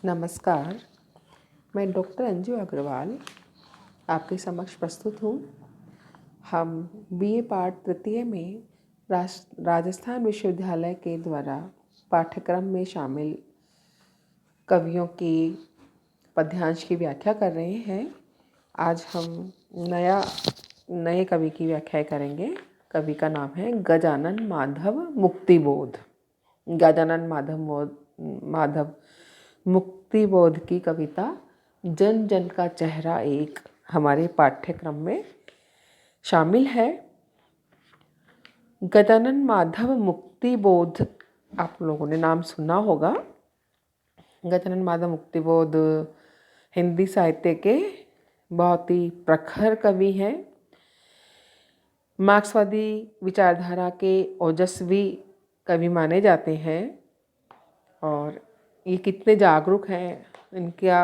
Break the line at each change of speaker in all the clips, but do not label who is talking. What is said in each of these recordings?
नमस्कार। मैं डॉक्टर अंजू अग्रवाल आपके समक्ष प्रस्तुत हूँ। हम बीए पार्ट तृतीय में राजस्थान विश्वविद्यालय के द्वारा पाठ्यक्रम में शामिल कवियों की पद्यांश की व्याख्या कर रहे हैं। आज हम नए कवि की व्याख्या करेंगे। कवि का नाम है गजानन माधव मुक्तिबोध। गजानन माधव मुक्तिबोध की कविता जन जन का चेहरा एक हमारे पाठ्यक्रम में शामिल है। गजानन माधव मुक्तिबोध आप लोगों ने नाम सुना होगा। गजानन माधव मुक्तिबोध हिंदी साहित्य के बहुत ही प्रखर कवि हैं। मार्क्सवादी विचारधारा के ओजस्वी कवि माने जाते हैं और ये कितने जागरूक हैं, इनका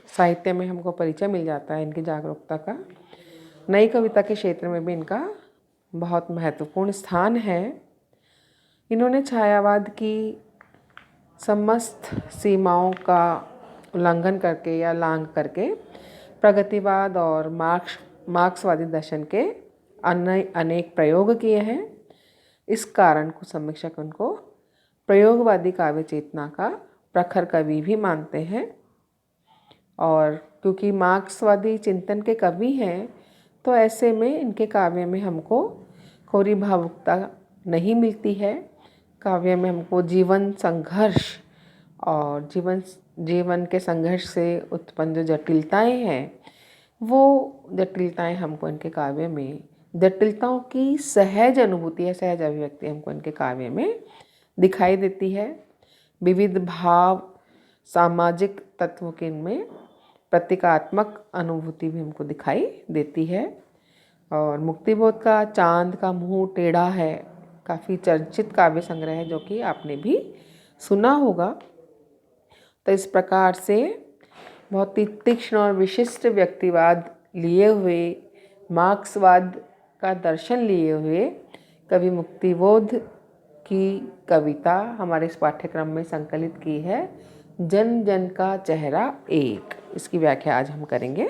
साहित्य में हमको परिचय मिल जाता है इनकी जागरूकता का। नई कविता के क्षेत्र में भी इनका बहुत महत्वपूर्ण स्थान है। इन्होंने छायावाद की समस्त सीमाओं का उल्लंघन करके या लांघ करके प्रगतिवाद और मार्क्सवादी दर्शन के अनेक प्रयोग किए हैं। इस कारण कुछ समीक्षक उनको प्रयोगवादी काव्य चेतना का प्रखर कवि भी मानते हैं। और क्योंकि मार्क्सवादी चिंतन के कवि हैं तो ऐसे में इनके काव्य में हमको कोरी भावुकता नहीं मिलती है। काव्य में हमको जीवन संघर्ष और जीवन के संघर्ष से उत्पन्न जो जटिलताएं हैं, वो जटिलताएं हमको इनके काव्य में, जटिलताओं की सहज अनुभूति या सहज अभिव्यक्ति हमको इनके काव्य में दिखाई देती है। विविध भाव सामाजिक तत्वों के इनमें प्रतीकात्मक अनुभूति भी हमको दिखाई देती है। और मुक्तिबोध का चांद का मुंह टेढ़ा है काफ़ी चर्चित काव्य संग्रह है, जो कि आपने भी सुना होगा। तो इस प्रकार से बहुत ही तीक्ष्ण और विशिष्ट व्यक्तिवाद लिए हुए, मार्क्सवाद का दर्शन लिए हुए कवि मुक्तिबोध की कविता हमारे इस पाठ्यक्रम में संकलित की है, जन जन का चेहरा एक। इसकी व्याख्या आज हम करेंगे।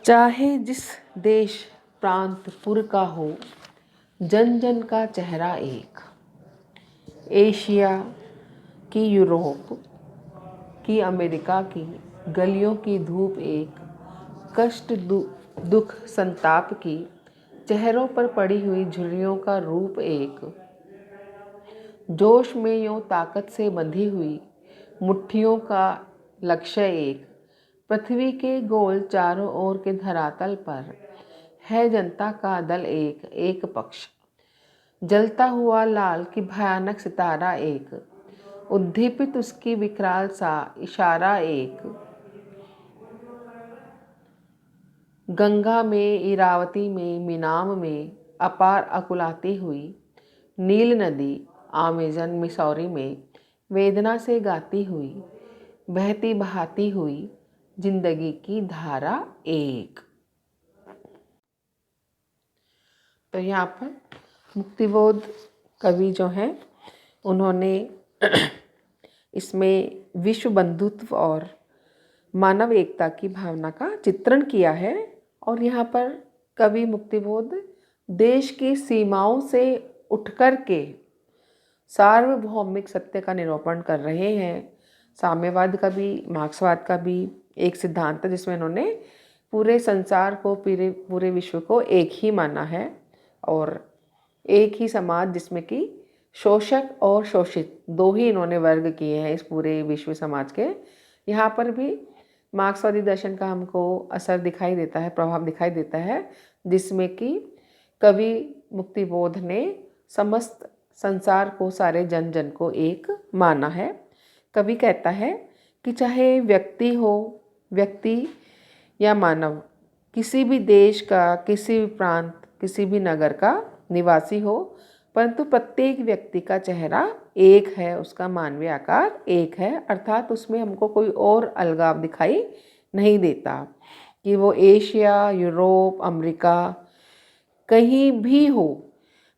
चाहे जिस देश प्रांत पुर का हो, जन जन का चेहरा एक। एशिया की, यूरोप की, अमेरिका की गलियों की धूप एक। कष्ट दुख संताप की चेहरों पर पड़ी हुई झुर्रियों का रूप एक। जोश में यूं ताकत से बंधी हुई मुट्ठियों का लक्ष्य एक। पृथ्वी के गोल चारों ओर के धरातल पर है जनता का दल एक, एक पक्ष। जलता हुआ लाल की भयानक सितारा एक। उद्दीपित उसकी विकराल सा इशारा एक। गंगा में, इरावती में, मीनाम में अपार अकुलाती हुई नील नदी अमेज़न मिसौरी में वेदना से गाती हुई, बहती बहाती हुई जिंदगी की धारा एक। तो यहाँ पर मुक्तिबोध कवि जो हैं, उन्होंने इसमें विश्व बंधुत्व और मानव एकता की भावना का चित्रण किया है। और यहाँ पर कवि मुक्तिबोध देश की सीमाओं से उठकर के सार्वभौमिक सत्य का निरूपण कर रहे हैं। साम्यवाद का भी, मार्क्सवाद का भी एक सिद्धांत है जिसमें इन्होंने पूरे संसार को, पूरे विश्व को एक ही माना है और एक ही समाज जिसमें कि शोषक और शोषित दो ही इन्होंने वर्ग किए हैं इस पूरे विश्व समाज के। यहाँ पर भी मार्क्सवादी दर्शन का हमको असर दिखाई देता है, प्रभाव दिखाई देता है, जिसमें कि कवि मुक्तिबोध ने समस्त संसार को, सारे जन जन को एक माना है। कवि कहता है कि चाहे व्यक्ति या मानव किसी भी देश का, किसी भी प्रांत, किसी भी नगर का निवासी हो, परंतु प्रत्येक व्यक्ति का चेहरा एक है, उसका मानवीय आकार एक है। अर्थात उसमें हमको कोई और अलगाव दिखाई नहीं देता कि वो एशिया, यूरोप, अमेरिका कहीं भी हो।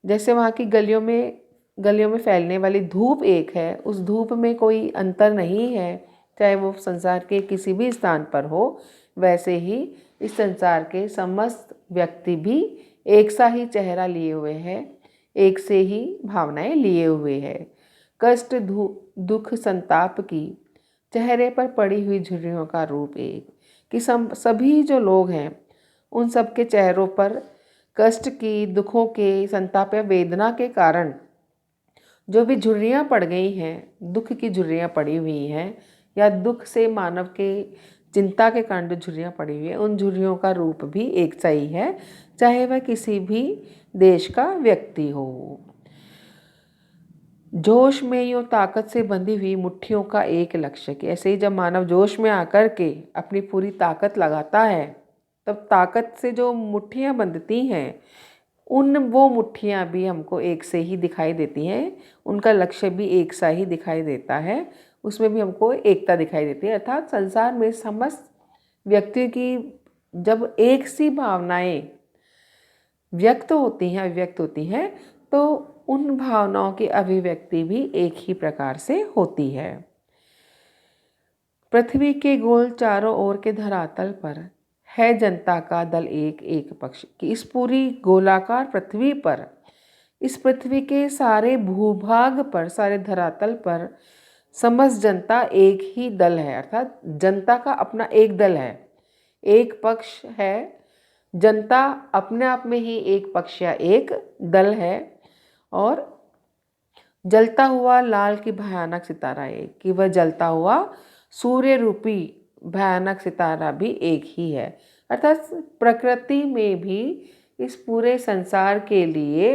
जैसे वहाँ की गलियों में गलियों में फैलने वाली धूप एक है, उस धूप में कोई अंतर नहीं है, चाहे वो संसार के किसी भी स्थान पर हो। वैसे ही इस संसार के समस्त व्यक्ति भी एक सा ही चेहरा लिए हुए हैं, एक से ही भावनाएं लिए हुए हैं। कष्ट, दुख, संताप की चेहरे पर पड़ी हुई झुर्रियों का रूप एक, कि सभी जो लोग हैं उन सब के चेहरों पर कष्ट की, दुखों के, संताप या वेदना के कारण जो भी झुर्रियाँ पड़ गई हैं, दुख की झुर्रियाँ पड़ी हुई हैं, या दुख से मानव के चिंता के कारण जो झुर्रियाँ पड़ी हुई हैं, उन झुर्रियों का रूप भी एक सा ही है, चाहे वह किसी भी देश का व्यक्ति हो। जोश में यूँ ताकत से बंधी हुई मुट्ठियों का एक लक्ष्य, कि ऐसे ही जब मानव जोश में आकर के अपनी पूरी ताकत लगाता है, तब ताकत से जो मुट्ठियाँ बंधती हैं, वो मुट्ठियाँ भी हमको एक से ही दिखाई देती हैं, उनका लक्ष्य भी एक सा ही दिखाई देता है, उसमें भी हमको एकता दिखाई देती है। अर्थात संसार में समस्त व्यक्तियों की जब एक सी भावनाएं व्यक्त होती हैं, अभिव्यक्त होती हैं, तो उन भावनाओं की अभिव्यक्ति भी एक ही प्रकार से होती है। पृथ्वी के गोल चारों ओर के धरातल पर है जनता का दल एक एक पक्ष, कि इस पूरी गोलाकार पृथ्वी पर, इस पृथ्वी के सारे भूभाग पर, सारे धरातल पर समस्त जनता एक ही दल है। अर्थात जनता का अपना एक दल है, एक पक्ष है। जनता अपने आप में ही एक पक्ष या एक दल है। और जलता हुआ लाल की भयानक सितारा एक, कि वह जलता हुआ सूर्य रूपी भयानक सितारा भी एक ही है। अर्थात प्रकृति में भी इस पूरे संसार के लिए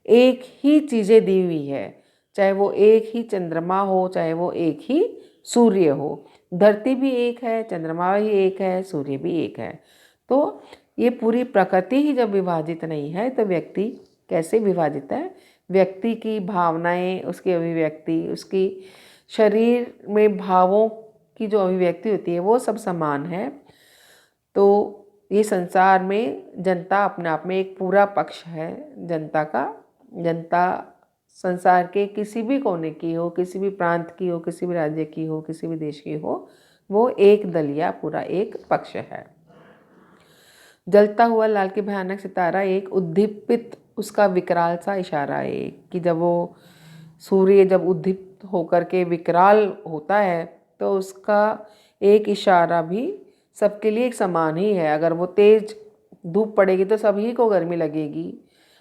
एक ही चीज़ें दी हुई है, चाहे वो एक ही चंद्रमा हो, चाहे वो एक ही सूर्य हो। धरती भी एक है, चंद्रमा भी एक है, सूर्य भी एक है। तो ये पूरी प्रकृति ही जब विभाजित नहीं है, तो व्यक्ति कैसे विभाजित है? व्यक्ति की भावनाएं, उसकी अभिव्यक्ति, उसकी शरीर में भावों की जो अभिव्यक्ति होती है, वो सब समान है। तो ये संसार में जनता अपने आप में एक पूरा पक्ष है जनता का। जनता संसार के किसी भी कोने की हो, किसी भी प्रांत की हो, किसी भी राज्य की हो, किसी भी देश की हो, वो एक दलिया पूरा एक पक्ष है। जलता हुआ लाल की भयानक सितारा एक, उद्दीपित उसका विकराल सा इशारा एक, कि जब वो सूर्य जब उद्दीप्त होकर के विकराल होता है, तो उसका एक इशारा भी सबके लिए एक समान ही है। अगर वो तेज धूप पड़ेगी तो सभी को गर्मी लगेगी,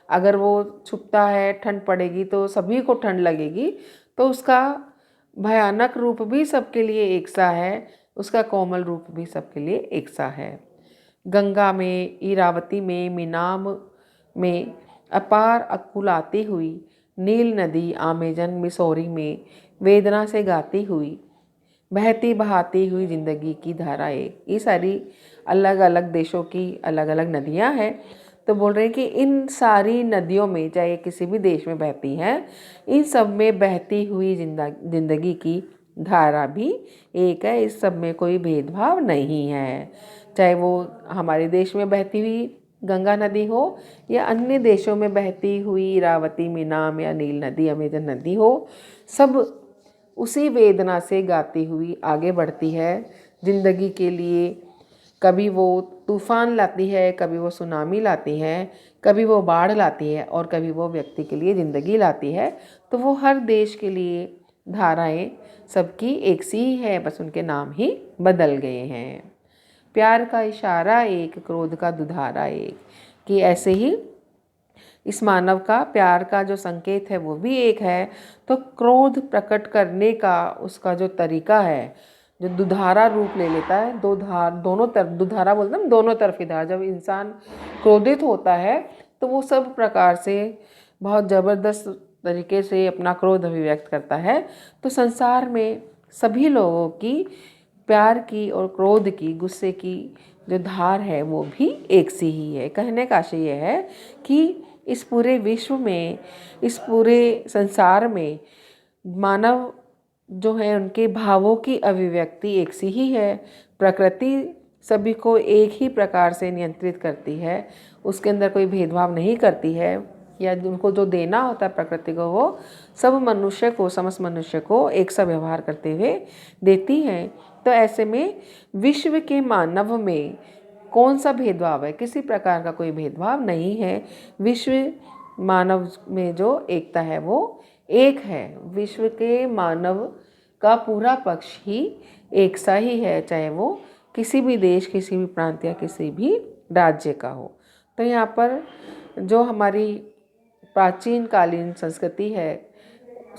अगर वो छुपता है, ठंड पड़ेगी तो सभी को ठंड लगेगी। तो उसका भयानक रूप भी सबके लिए एक सा है, उसका कोमल रूप भी सबके लिए एक सा है। गंगा में, इरावती में, मीनाम में अपार अकुलाती हुई नील नदी, आमेजन मिसौरी में वेदना से गाती हुई, बहती बहाती हुई जिंदगी की धारा एक। ये सारी अलग अलग देशों की अलग अलग नदियां हैं। तो बोल रहे हैं कि इन सारी नदियों में, चाहे किसी भी देश में बहती हैं, इन सब में बहती हुई जिंदगी की धारा भी एक है। इस सब में कोई भेदभाव नहीं है, चाहे वो हमारे देश में बहती हुई गंगा नदी हो या अन्य देशों में बहती हुई इरावती, मीनाम या नील नदी, अमेजन नदी हो। सब उसी वेदना से गाती हुई आगे बढ़ती है जिंदगी के लिए। कभी वो तूफान लाती है, कभी वो सुनामी लाती है, कभी वो बाढ़ लाती है, और कभी वो व्यक्ति के लिए ज़िंदगी लाती है। तो वो हर देश के लिए धाराएं सबकी एक सी ही है, बस उनके नाम ही बदल गए हैं। प्यार का इशारा एक, क्रोध का दुधारा एक, कि ऐसे ही इस मानव का प्यार का जो संकेत है वो भी एक है। तो क्रोध प्रकट करने का उसका जो तरीका है, जो दुधारा रूप ले लेता है, दोनों तरफ दुधारा बोलते हैं, दोनों तरफी धारा। जब इंसान क्रोधित होता है तो वो सब प्रकार से बहुत ज़बरदस्त तरीके से अपना क्रोध अभिव्यक्त करता है। तो संसार में सभी लोगों की प्यार की और क्रोध की, गुस्से की जो धार है वो भी एक सी ही है। कहने का आशय यह है कि इस पूरे विश्व में, इस पूरे संसार में मानव जो है उनके भावों की अभिव्यक्ति एक सी ही है। प्रकृति सभी को एक ही प्रकार से नियंत्रित करती है, उसके अंदर कोई भेदभाव नहीं करती है। या उनको जो देना होता है प्रकृति को, वो सब मनुष्य को, समस्त मनुष्य को एक सा व्यवहार करते हुए देती है। तो ऐसे में विश्व के मानव में कौन सा भेदभाव है? किसी प्रकार का कोई भेदभाव नहीं है। विश्व मानव में जो एकता है वो एक है। विश्व के मानव का पूरा पक्ष ही एक सा ही है, चाहे वो किसी भी देश, किसी भी प्रांत या किसी भी राज्य का हो। तो यहाँ पर जो हमारी प्राचीन कालीन संस्कृति है,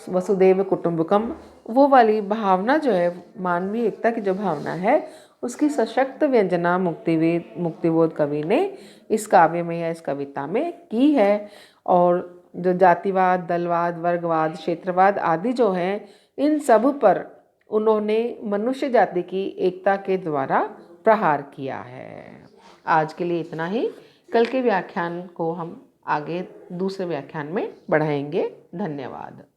वसुदेव कुटुंबकम, वो वाली भावना जो है, मानवीय एकता की जो भावना है, उसकी सशक्त व्यंजना मुक्तिबोध कवि ने इस काव्य में या इस कविता में की है। और जो जातिवाद, दलवाद, वर्गवाद, क्षेत्रवाद आदि जो हैं, इन सब पर उन्होंने मनुष्य जाति की एकता के द्वारा प्रहार किया है। आज के लिए इतना ही। कल के व्याख्यान को हम आगे दूसरे व्याख्यान में बढ़ाएंगे। धन्यवाद।